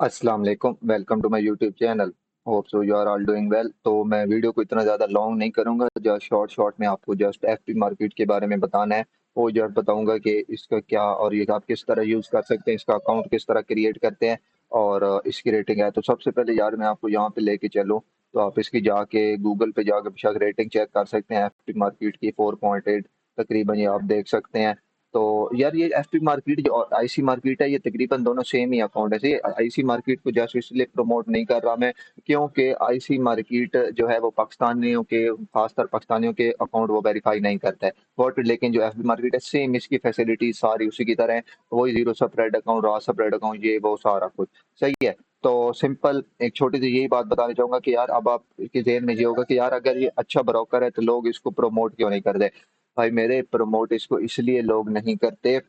अस्सलाम वालेकुम, welcome to my YouTube channel. Hope so you are all doing well. तो मैं वीडियो को इतना ज़्यादा लॉन्ग नहीं करूंगा, जस्ट शॉर्ट में आपको जस्ट एफपी मार्केट के बारे में बताना है। वो जस्ट बताऊंगा कि इसका क्या और ये आप किस तरह यूज़ कर सकते हैं, इसका अकाउंट किस तरह क्रिएट करते हैं और इसकी रेटिंग है। तो सबसे पहले यार मैं आपको यहाँ पे लेके चलूँ तो आप इसकी जाके गूगल पे जाके बेशक रेटिंग चेक कर सकते हैं एफपी मार्केट की 4.8 तकरीबन, ये आप देख सकते हैं। तो यार ये एफपी मार्केट जो और आईसी मार्केट है, ये तकरीबन दोनों सेम ही अकाउंट है। सही, आईसी मार्केट को जस्ट इसलिए प्रमोट नहीं कर रहा मैं क्योंकि आईसी मार्केट जो है वो पाकिस्तानियों के, खासकर पाकिस्तानियों के अकाउंट वो वेरीफाई नहीं करता है। बट लेकिन जो एफपी मार्केट है सेम, इसकी फैसिलिटी सारी उसी की तरह है। वही zero separate account, raw separate account, ये वो सारा कुछ सही है। तो सिंपल एक छोटी सी यही बात बताना चाहूंगा कि यार अब आपके जहन में ये होगा कि यार अगर ये अच्छा ब्रोकर है तो लोग इसको प्रमोट क्यों नहीं करते। भाई मेरे, प्रमोट इसको इसलिए लोग नहीं करते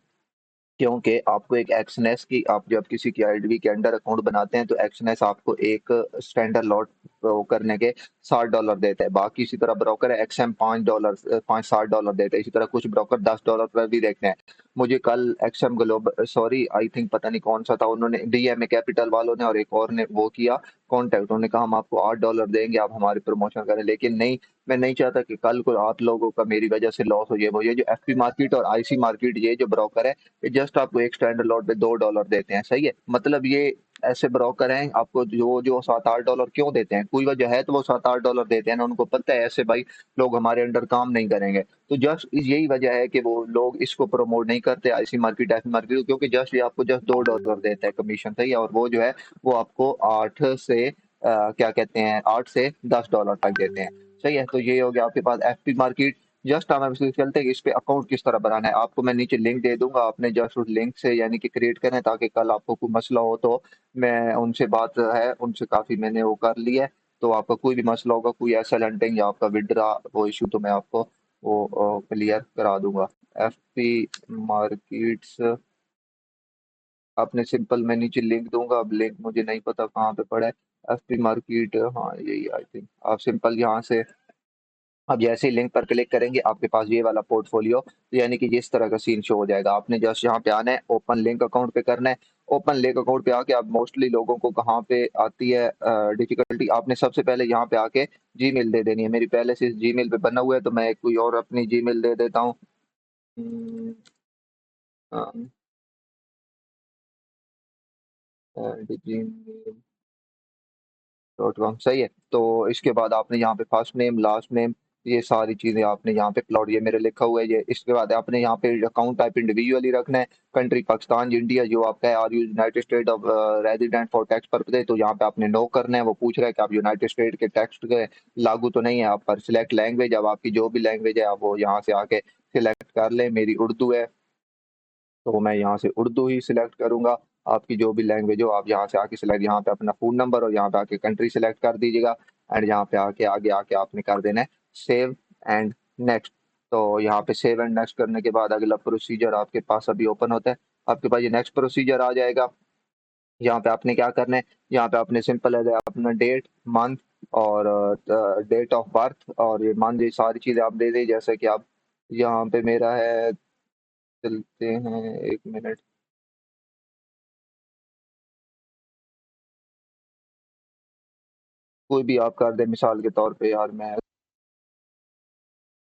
क्योंकि आपको एक एक्सनेस की, आप जब किसी की आईडी के अंडर अकाउंट बनाते हैं तो एक्सनेस आपको एक स्टैंडर्ड लॉट करने के $60 देता है। बाकी इसी तरह ब्रोकर है एक्सएम $5, 5 60 देता है। इसी तरह कुछ ब्रोकर $10 पर भी देखते हैं। मुझे कल XM global, sorry I think पता नहीं कौन सा था, उन्होंने डीएमए कैपिटल वालों ने और एक और ने वो किया कॉन्टेक्ट, उन्होंने कहा हम आपको $8 देंगे, आप हमारी प्रमोशन करें। लेकिन नहीं, मैं नहीं चाहता कि कल को आप लोगों का मेरी वजह से लॉस हो। ये जो एफपी मार्केट और आईसी मार्केट, ये जो ब्रोकर है ये जस्ट आपको एक स्टैंडर्ड लॉट पे $2 देते हैं। सही है, मतलब ये ऐसे ब्रोकर हैं आपको जो जो $7 8 क्यों देते हैं, कोई वजह है तो वो $7 8 देते हैं ना, उनको पता है ऐसे भाई लोग हमारे अंडर काम नहीं करेंगे। तो जस्ट यही वजह है कि वो लोग इसको प्रमोट नहीं करते आईसी मार्केट एफ मार्केट, क्योंकि जस्ट ये आपको जस्ट $2 देता है कमीशन। सही है, और वो जो है वो आपको 8 से 10 डॉलर तक देते हैं। सही है, तो ये हो गया आपके पास एफपी मार्केट। जस्ट हम अब चलते हैं कि इस पे अकाउंट किस तरह बनाना है। आपको मैं नीचे लिंक दे दूंगा, आपने जस्ट उस लिंक से यानी कि क्रिएट करना है, ताकि कल आपको कोई मसला हो तो मैं उनसे बात है, उनसे काफी मैंने वो कर लिया है। तो आपका कोई भी मसला होगा, कोई ऐसा लंटिंग या आपका विड्रा वो इशू, तो मैं आपको वो क्लियर करा दूंगा। एफ पी मार्केट्स, आपने सिंपल, मैं नीचे लिंक दूंगा, अब लिंक मुझे नहीं पता कहाँ पे पड़ा है। एफ पी मार्केट, हाँ यही आई थिंक। आप सिंपल यहाँ से अब जैसे ही लिंक पर क्लिक करेंगे आपके पास ये वाला पोर्टफोलियो यानी कि इस तरह का सीन शो हो जाएगा। आपने जस्ट यहाँ पे आना है, ओपन लिंक अकाउंट पे करना है। ओपन लिंक अकाउंट पे आके आप, मोस्टली लोगों को कहाँ पे आती है डिफिकल्टी, आपने सबसे पहले यहाँ पे आके जीमेल दे देनी है। मेरी पहले से जीमेल पे बना हुआ है तो मैं कोई और अपनी जीमेल दे देता हूँ। gmail.com, सही है। तो इसके बाद आपने यहाँ पे फर्स्ट नेम लास्ट नेम ये सारी चीजें आपने यहाँ पे प्लॉट, ये मेरे लिखा हुआ है ये। इसके बाद आपने यहाँ पे अकाउंट टाइप इंडिविजुअली रखना है। कंट्री पाकिस्तान इंडिया जो आपका है, are you United State of resident for tax purpose, तो यहाँ पे आपने नो करना है। वो पूछ रहा है कि आप यूनाइटेड स्टेट के टैक्स के लागू तो नहीं है आप पर। सिलेक्ट लैंग्वेज, अब आपकी जो भी लैंग्वेज है आप वो यहाँ से आके सिलेक्ट कर लें। मेरी उर्दू है तो मैं यहाँ से उर्दू ही सिलेक्ट करूंगा। आपकी जो भी लैंग्वेज हो आप यहाँ से आके सिलेक्ट, यहाँ पे अपना फोन नंबर और यहाँ पे आके कंट्री सिलेक्ट कर दीजिएगा। एंड यहाँ पे आके आगे आके आपने कर देना है सेव एंड नेक्स्ट। तो यहाँ पे सेव एंड नेक्स्ट करने के बाद अगला प्रोसीजर आपके पास अभी ओपन होता है। आपके पास ये नेक्स्ट प्रोसीजर आ जाएगा। यहाँ पे आपने क्या करना है, यहाँ पे आपने सिंपल है अपना डेट मंथ और डेट ऑफ बर्थ और ये मंथ, ये सारी चीजें आप दे दें। जैसे कि आप यहाँ पे मेरा है, चलते हैं 1 मिनट, कोई भी आप कर दें मिसाल के तौर पे यार मैं।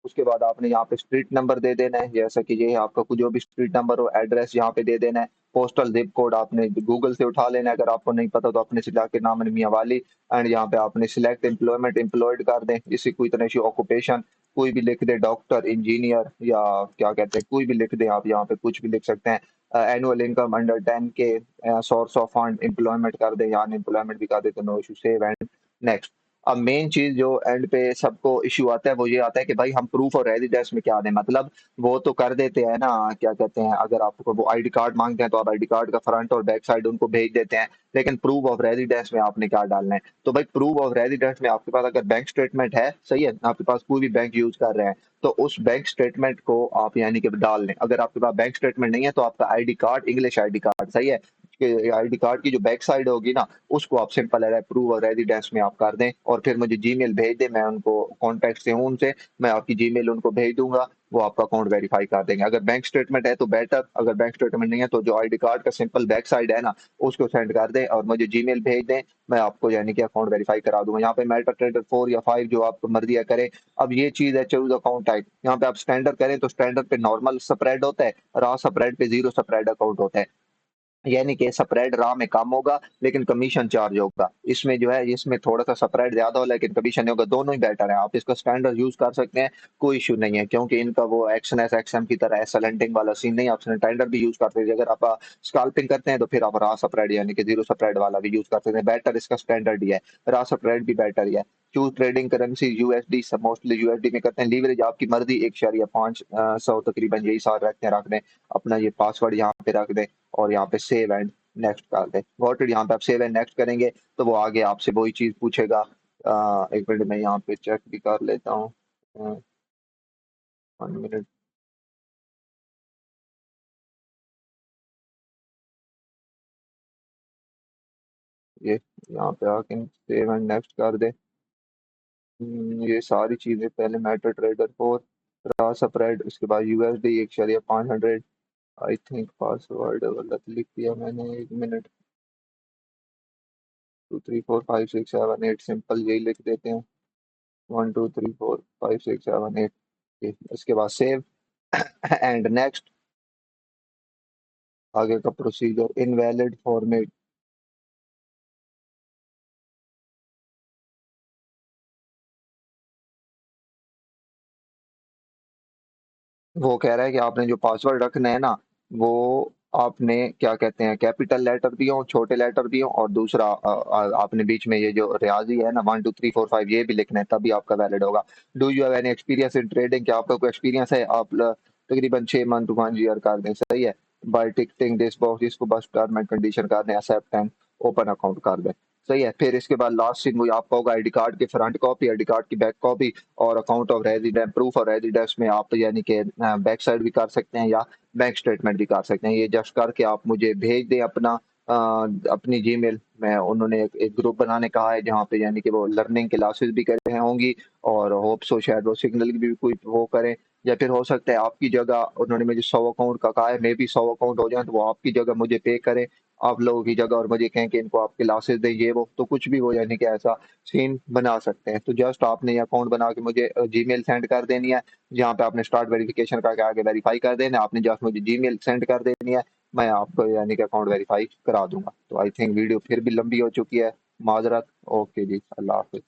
उसके बाद आपने यहाँ पे स्ट्रीट नंबर दे देना है, जैसा कि ये आपका कुछ जो भी स्ट्रीट नंबर हो, एड्रेस यहाँ पे दे देना है। पोस्टल जिप कोड आपने गूगल से उठा लेना है, अगर आपको नहीं पता तो अपने से जाके नाम मियाँ वाली। एंड यहाँ पे आपने सिलेक्ट एम्प्लॉयमेंट, एम्प्लॉयड कर दें, इसी कोई तरह से ऑक्यूपेशन कोई भी लिख दे, डॉक्टर इंजीनियर या क्या कहते हैं, कोई भी लिख दें। आप यहाँ पे कुछ भी लिख सकते हैं। Annual income under 10K, source of fund employment कर दें या अनएम्प्लॉयमेंट भी कर दे तो no issue, save and next. अब मेन चीज जो एंड पे सबको इश्यू आता है वो ये आता है कि भाई हम प्रूफ और रेजिडेंस में क्या दें। मतलब वो तो कर देते हैं ना, क्या कहते हैं, अगर आपको वो आईडी कार्ड मांगते हैं तो आप आईडी कार्ड का फ्रंट और बैक साइड उनको भेज देते हैं। लेकिन प्रूफ ऑफ रेजिडेंस में आपने क्या डालना है, तो भाई प्रूफ ऑफ रेजिडेंस में आपके पास अगर बैंक स्टेटमेंट है, सही है, आपके पास कोई भी बैंक यूज कर रहे हैं तो उस बैंक स्टेटमेंट को आप यानी कि डाल लें। अगर आपके पास बैंक स्टेटमेंट नहीं है तो आपका ID card, English ID card, सही है, के आईडी कार्ड की जो बैक साइड होगी ना, उसको आप सिंपल अप्रूव और रेजिडेंस में आप कर दें और फिर मुझे जीमेल भेज दें। मैं उनको कॉन्टेक्ट से हूं उनसे, मैं आपकी जीमेल उनको भेज दूंगा, वो आपका अकाउंट वेरीफाई कर देंगे। अगर बैंक स्टेटमेंट है तो बेटर, अगर बैंक स्टेटमेंट नहीं है तो जो आईडी कार्ड का सिंपल बैक साइड है ना, उसको सेंड कर दें और मुझे जीमेल भेज दें, मैं आपको यानी कि अकाउंट वेरीफाई करा दूंगा। यहाँ पे मेटा ट्रेडर 4 या 5 जो आपको मर्जी है करें। अब ये चीज है चूज अकाउंट टाइप, यहाँ पे आप स्टैंडर्ड करें तो स्टैंडर्ड पे नॉर्मल स्प्रेड होता है, रॉ स्प्रेड पे जीरो स्प्रेड अकाउंट होता है। यानी कि स्प्रेड रॉ में कम होगा लेकिन कमीशन चार्ज होगा। इसमें जो है, इसमें थोड़ा सा स्प्रेड ज्यादा हो लेकिन कमीशन नहीं होगा। दोनों ही बेटर है, आप इसका स्टैंडर्ड यूज कर सकते हैं, कोई इशू नहीं है, क्योंकि इनका वो एक्शन एस एक्सएम की तरह ऐसा लेंडिंग वाला सीन नहीं है। आप स्टैंडर्ड भी यूज कर सकते हैं। अगर आप स्कैल्पिंग करते हैं तो फिर आप रॉ स्प्रेड यानी कि जीरो स्प्रेड वाला भी यूज कर सकते हैं। बेटर इसका स्टैंडर्ड ही है, रॉ स्प्रेड भी बेटर ही है। Choose trading currency USD, mostly USD में करते हैं। लीवरेज आपकी मर्जी 1.5 तकरीबन यही सार रखते हैं, रख दें अपना ये पासवर्ड यहाँ पे रख दें और यहाँ पे सेव एंड नेक्स्ट कर दे। Got it. यहाँ पे आप सेव एंड नेक्स्ट करेंगे तो वो आगे आपसे वही चीज पूछेगा। एक मिनट में यहाँ पे चेक भी कर लेता हूँ। 1 मिनट। ये यहाँ पे आके सेव एंड नेक्स्ट कर दे। ये सारी चीजें पहले मेटा ट्रेडर 4 रहा स्प्रेड, उसके बाद यूएसडी 1.500। आई थिंक पासवर्ड गलत लिख दिया मैंने, 1 मिनट। 2 3 4 5 6 7 8 सिंपल यही लिख देते हैं। 1 2 3 4 5 6 7 8। इसके बाद सेव एंड नेक्स्ट। आगे का प्रोसीजर इनवैलिड फॉर्मेट। वो कह रहा है कि आपने जो पासवर्ड रखना है ना, वो आपने क्या कहते हैं, कैपिटल लेटर भी हो, छोटे लेटर भी हो, और दूसरा आपने बीच में ये जो रियाजी है ना 1 2 3 4 5 ये भी लिखना है, तभी आपका वैलिड होगा। Do you have any experience in trading, क्या आपका कोई एक्सपीरियंस है? आप तकरीबन 6 मंथ 1 ईयर कर दें, सही है। बाय टिकटिंग दिस बॉक्स, इसको बस टर्म एंड कंडीशन कर दें, एक्सेप्ट एंड ओपन अकाउंट कर दें, सही है। फिर इसके बाद लास्ट सीन वही आपका होगा, आईडी कार्ड की फ्रंट कॉपी, आईडी कार्ड की बैक कॉपी और account of residence, proof of residence में आप यानी कि बैक साइड भी कर सकते हैं या बैंक स्टेटमेंट भी कर सकते हैं। ये जस्ट करके आप मुझे भेज दें अपना अपनी जीमेल में। उन्होंने एक ग्रुप बनाने कहा है जहाँ पे यानी कि वो लर्निंग क्लासेस भी कर रहे होंगी और होप सो शायद वो सिग्नल की भी कोई वो करें, या फिर हो सकता है आपकी जगह उन्होंने मुझे 100 अकाउंट का कहा है, मे भी 100 अकाउंट हो जाए तो वो आपकी जगह मुझे पे करें, आप लोगों की जगह, और मुझे कहें कि इनको आप क्लासेस दें, ये वो तो कुछ भी हो, यानी कि ऐसा सीन बना सकते हैं। तो जस्ट आपने ये अकाउंट बना के मुझे जीमेल सेंड कर देनी है, जहाँ पे आपने स्टार्ट वेरिफिकेशन करके आगे वेरीफाई कर देना है। आपने जस्ट मुझे जीमेल सेंड कर देनी है, मैं आपको यानी कि अकाउंट वेरीफाई करा दूंगा। तो आई थिंक वीडियो फिर भी लंबी हो चुकी है, माजरत। ओके जी, अल्लाह हाफिज।